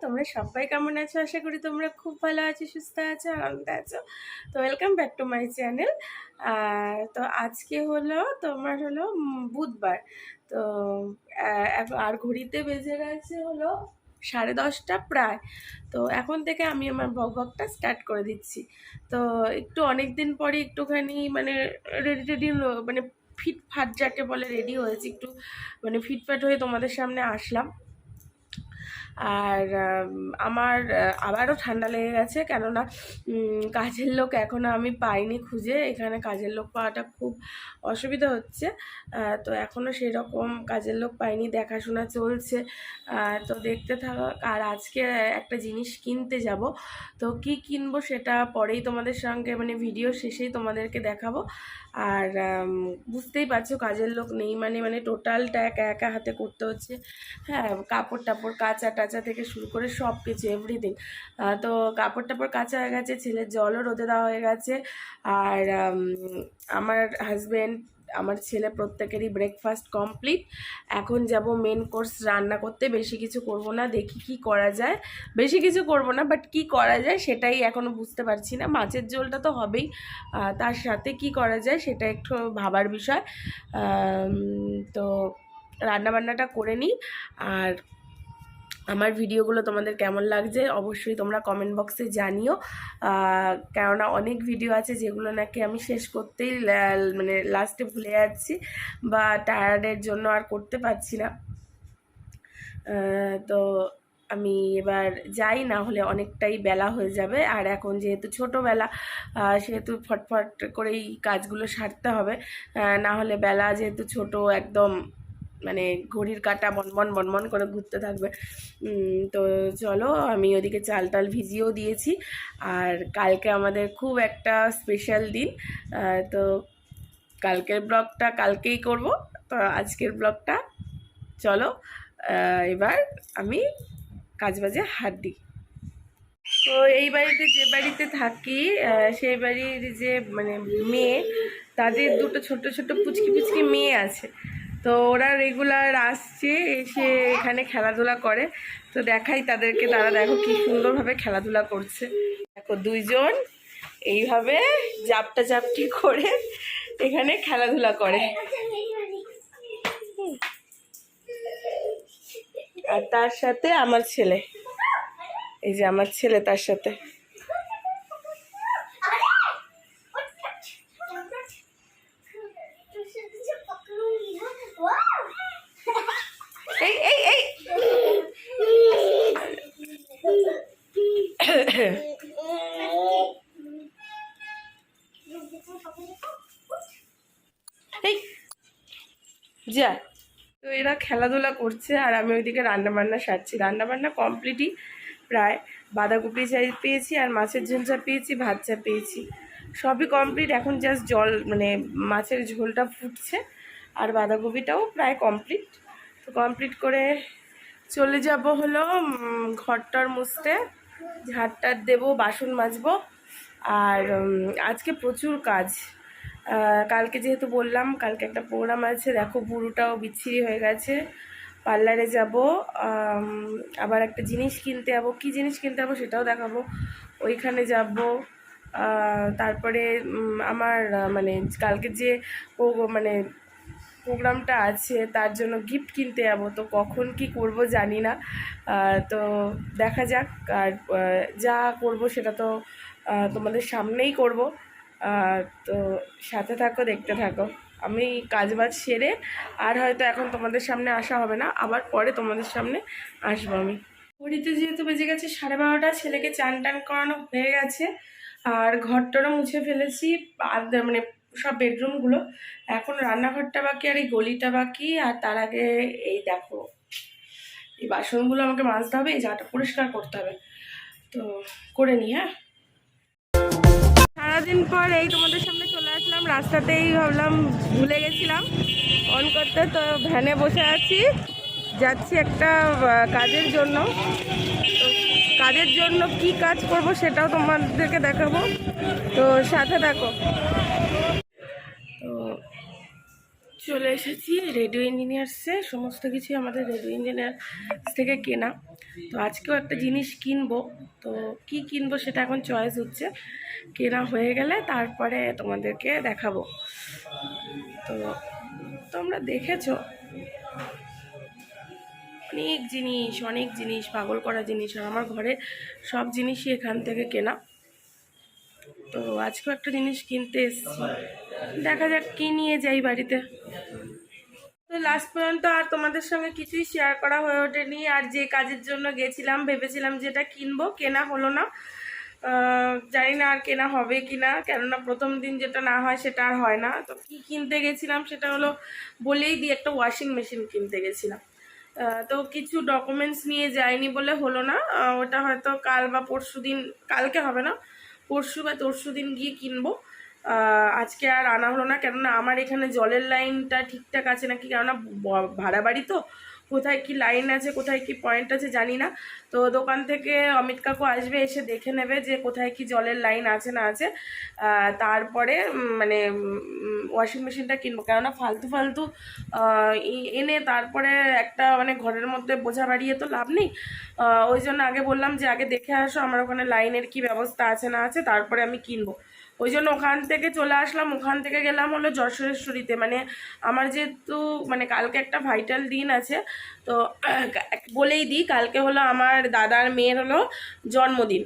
তোমরা সবাই কেমন আছো? আশা করি তোমরা খুব ভালো আছো, সুস্থ আছো, আনন্দে আছো। তো welcome back to my channel. তো আজকে তোমার বুধবার। তো আর ঘড়িতে বেজে গেছে 10:30 প্রায়। তো এখন থেকে আমি আমার ব্লগটা স্টার্ট করে দিচ্ছি। তো একটু অনেক দিন পরে একটুখানি মানে রেডি মানে ফিটফাট যাকে বলে রেডি হয়েছি, একটু মানে ফিটফাট হয়ে তোমাদের সামনে আসলাম। আর আমার আবারও ঠান্ডা লেগে গেছে, কেননা কাজের লোক এখনও আমি পাইনি খুঁজে। এখানে কাজের লোক পাওয়াটা খুব অসুবিধা হচ্ছে। তো এখনও সেরকম কাজের লোক পাইনি, দেখাশোনা চলছে। তো দেখতে থাকা। আর আজকে একটা জিনিস কিনতে যাব, তো কি কিনবো সেটা পরেই তোমাদের সঙ্গে মানে ভিডিও শেষেই তোমাদেরকে দেখাবো। আর বুঝতেই পারছো কাজের লোক নেই মানে টোটালটা একা একা হাতে করতে হচ্ছে। হ্যাঁ, কাপড় টাপড় কাচা টাচা থেকে শুরু করে সব কিছু এভরিথিং। তো কাপড় টাপড় কাচা হয়ে গেছে, ছেলের জলও রোদে দেওয়া হয়ে গেছে। আর আমার হাজব্যান্ড, আমার ছেলে প্রত্যেকেরই ব্রেকফাস্ট কমপ্লিট। এখন যাব মেন কোর্স রান্না করতে। বেশি কিছু করব না, দেখি কি করা যায়। বেশি কিছু করব না, বাট কি করা যায় সেটাই এখনও বুঝতে পারছি না। মাছের ঝোলটা তো হবেই, তার সাথে কি করা যায় সেটা একটু ভাবার বিষয়। তো রান্নাবান্নাটা করে নিই। আর আমার ভিডিওগুলো তোমাদের কেমন লাগছে অবশ্যই তোমরা কমেন্ট বক্সে জানিও। কেননা অনেক ভিডিও আছে যেগুলো নাকি আমি শেষ করতেই মানে লাস্টে ভুলে যাচ্ছি, বা টায়ার্ডের জন্য আর করতে পারছি না। তো আমি এবার যাই, না হলে অনেকটাই বেলা হয়ে যাবে। আর এখন যেহেতু ছোটোবেলা, সেহেতু ফটফট করেই কাজগুলো সারতে হবে। না হলে বেলা যেহেতু ছোট, একদম মানে ঘড়ির কাঁটা বনবন বনবন করে ঘুরতে থাকবে। তো চলো, আমি ওদিকে চাল টাল ভিজিয়েও দিয়েছি। আর কালকে আমাদের খুব একটা স্পেশাল দিন। তো কালকের ব্লগটা কালকেই করব। তো আজকের ব্লগটা চলো এবার আমি কাজবাজে হাত দিই। তো এই বাড়িতে যে বাড়িতে থাকি, সেই বাড়ির যে মানে মেয়ে, তাদের দুটো ছোট ছোট পুচকি পুচকি মেয়ে আছে। তো ওরা রেগুলার আসছে, এসে এখানে খেলাধুলা করে। তো দেখাই তাদেরকে, তারা দেখো কি সুন্দরভাবে খেলাধুলা করছে। দেখো দুইজন এইভাবে জাপটা জাপটি করে এখানে খেলাধুলা করে। আর তার সাথে আমার ছেলে, এই যে আমার ছেলে তার সাথে। এই এই এই এই যা। তো এরা খেলাধুলা করছে আর আমি ওইদিকে রান্নাবান্না সারছি। রান্নাবান্না কমপ্লিটই প্রায়। বাঁধাকপি চাই পেয়েছি, আর মাছের ঝোল চা পেয়েছি, ভাত চা পেয়েছি, সবই কমপ্লিট। এখন জাস্ট জল মানে মাছের ঝোলটা ফুটছে, আর বাঁধাকপিটাও প্রায় কমপ্লিট। তো কমপ্লিট করে চলে যাব ঘরটার মুছতে, ঝাড়টার দেবো, বাসন মাজবো। আর আজকে প্রচুর কাজ। কালকে যেহেতু বললাম কালকে একটা প্রোগ্রাম আছে, দেখো বুড়োটাও বিচ্ছিরি হয়ে গেছে। পার্লারে যাব, আবার একটা জিনিস কিনতে যাবো। কী জিনিস কিনতে যাবো সেটাও দেখাবো। ওইখানে যাব। তারপরে আমার মানে কালকে যে মানে প্রোগ্রামটা আছে তার জন্য গিফট কিনতে যাবো। তো কখন কি করব জানি না। তো দেখা যাক। আর যা করব সেটা তো তোমাদের সামনেই করব। তো সাথে থাকো, দেখতে থাকো। আমি কাজবাজ সেরে আর হয়তো এখন তোমাদের সামনে আসা হবে না, আবার পরে তোমাদের সামনে আসবো আমি। ঘড়িতে যেহেতু বেজে গেছে 12:30, ছেলেকে চান টান করানো হয়ে গেছে। আর ঘরটারও মুছে ফেলেছি, মানে সব বেডরুমগুলো। এখন রান্নাঘরটা বাকি, আর এই গলিটা বাকি। আর তার আগে এই দেখো এই বাসনগুলো আমাকে মাজতে হবে, এই জায়গাটা পরিষ্কার করতে হবে। তো করে নিই। হ্যাঁ, সারাদিন পর এই তোমাদের সামনে চলে আসলাম। রাস্তাতেই ভাবলাম ভুলে গেছিলাম অন করতে। তো ভ্যানে বসে আছি, যাচ্ছি একটা কাজের জন্য। তো কাজের জন্য কি কাজ করব সেটাও তোমাদেরকে দেখাবো, তো সাথে থাকো। তো চলে এসেছি রেডিও ইঞ্জিনিয়ার্সে। সমস্ত কিছু আমাদের রেডিও ইঞ্জিনিয়ার্স থেকে কেনা। তো আজকেও একটা জিনিস কিনবো, তো কি কিনবো সেটা এখন চয়েস হচ্ছে। কেনা হয়ে গেলে তারপরে তোমাদেরকে দেখাবো। তো তোমরা দেখেছো অনেক জিনিস পাগল করা জিনিস, আর আমার ঘরে সব জিনিসই এখান থেকে কেনা। তো আজকেও একটা জিনিস কিনতে এসেছি, দেখা যাক কি নিয়ে যাই বাড়িতে। তো লাস্ট পর্যন্ত আর তোমাদের সঙ্গে কিছুই শেয়ার করা হয়ে ওঠেনি। আর যে কাজের জন্য গেছিলাম, ভেবেছিলাম যেটা কিনবো, কেনা হলো না। জানি না আর কেনা হবে কি না, কেননা প্রথম দিন যেটা না হয় সেটা আর হয় না। তো কি কিনতে গেছিলাম সেটা হলো বলেই দিই, একটা ওয়াশিং মেশিন কিনতে গেছিলাম। তো কিছু ডকুমেন্টস নিয়ে যাইনি বলে হলো না। ওটা হয়তো কাল বা পরশু দিন, কালকে হবে না, পরশু বা তরশু দিন গিয়ে কিনবো। আজকে আর আনা হলো না, কেননা আমার এখানে জলের লাইনটা ঠিকঠাক আছে নাকি, কেননা ভাড়া বাড়ি তো, কোথায় কি লাইন আছে কোথায় কি পয়েন্ট আছে জানি না। তো দোকান থেকে অমিত কাকু আসবে, এসে দেখে নেবে যে কোথায় কি জলের লাইন আছে না আছে। তারপরে মানে ওয়াশিং মেশিনটা কিনবো, কেননা ফালতু ফালতু এনে তারপরে একটা মানে ঘরের মধ্যে বোঝা বাড়িয়ে তো লাভ নেই। ওই জন্য আগে বললাম যে আগে দেখে আসো আমার ওখানে লাইনের কি ব্যবস্থা আছে না আছে, তারপরে আমি কিনবো। ওই জন্য ওখান থেকে চলে আসলাম। ওখান থেকে গেলাম হলো যশোরেশ্বরীতে। মানে আমার যেহেতু মানে কালকে একটা ভাইটাল দিন আছে, তো বলেই দিই, কালকে হলো আমার দাদার মেয়ের হলো জন্মদিন।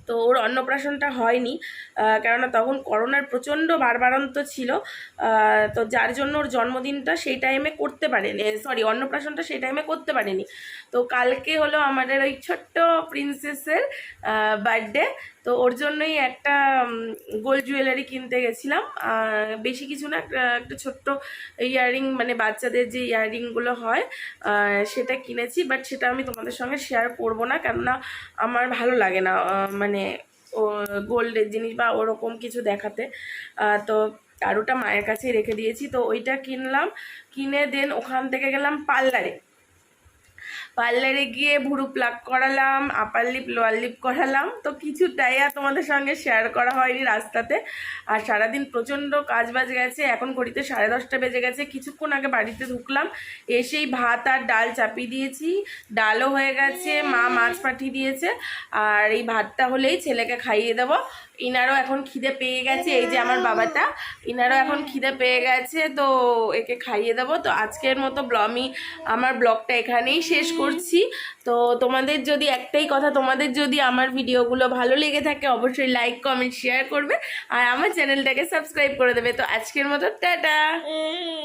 তো ওর অন্নপ্রাশনটা হয়নি, কেননা তখন করোনার প্রচণ্ড বাড়বাড়ন্ত ছিল। তো যার জন্য ওর জন্মদিনটা সেই টাইমে করতে পারেনি, সরি অন্নপ্রাশনটা সেই টাইমে করতে পারেনি। তো কালকে হলো আমাদের ওই ছোট্ট প্রিন্সেসের বার্থডে। তো ওর জন্যই একটা গোল্ড জুয়েলারি কিনতে গেছিলাম। বেশি কিছু না, একটা ছোট্ট ইয়াররিং, মানে বাচ্চাদের যে ইয়াররিংগুলো হয় সেটা কিনেছি। বাট সেটা আমি তোমাদের সঙ্গে শেয়ার করব না, কেননা আমার ভালো লাগে না মানে ও গোল্ডের জিনিস বা ওরকম কিছু দেখাতে। তো আর ওটা মায়ের কাছেই রেখে দিয়েছি। তো ওইটা কিনলাম, কিনে দেন ওখান থেকে গেলাম পার্লারে গিয়ে ভুরু প্লাক করালাম, আপার লিপ লোয়ার লিপ করালাম। তো কিছুটাই আর তোমাদের সঙ্গে শেয়ার করা হয়নি রাস্তাতে। আর সারাদিন প্রচণ্ড কাজ বাজ গেছে, এখন ঘড়িতে 10:30 বেজে গেছে। কিছুক্ষণ আগে বাড়িতে ঢুকলাম, এসেই ভাত আর ডাল চাপিয়ে দিয়েছি, ডালও হয়ে গেছে, মা মাছ পাঠিয়ে দিয়েছে। আর এই ভাতটা হলেই ছেলেকে খাইয়ে দেবো। ইনারও এখন খিদে পেয়ে গেছে, এই যে আমার বাবাটা, ইনারও এখন খিদে পেয়ে গেছে, তো একে খাইয়ে দেবো। তো আজকের মতো আমি আমার ব্লগটা এখানেই শেষ করছি। তো তোমাদের যদি একটাই কথা, তোমাদের যদি আমার ভিডিওগুলো ভালো লেগে থাকে অবশ্যই লাইক কমেন্ট শেয়ার করবে, আর আমার চ্যানেলটাকে সাবস্ক্রাইব করে দেবে। তো আজকের মতো টাটা।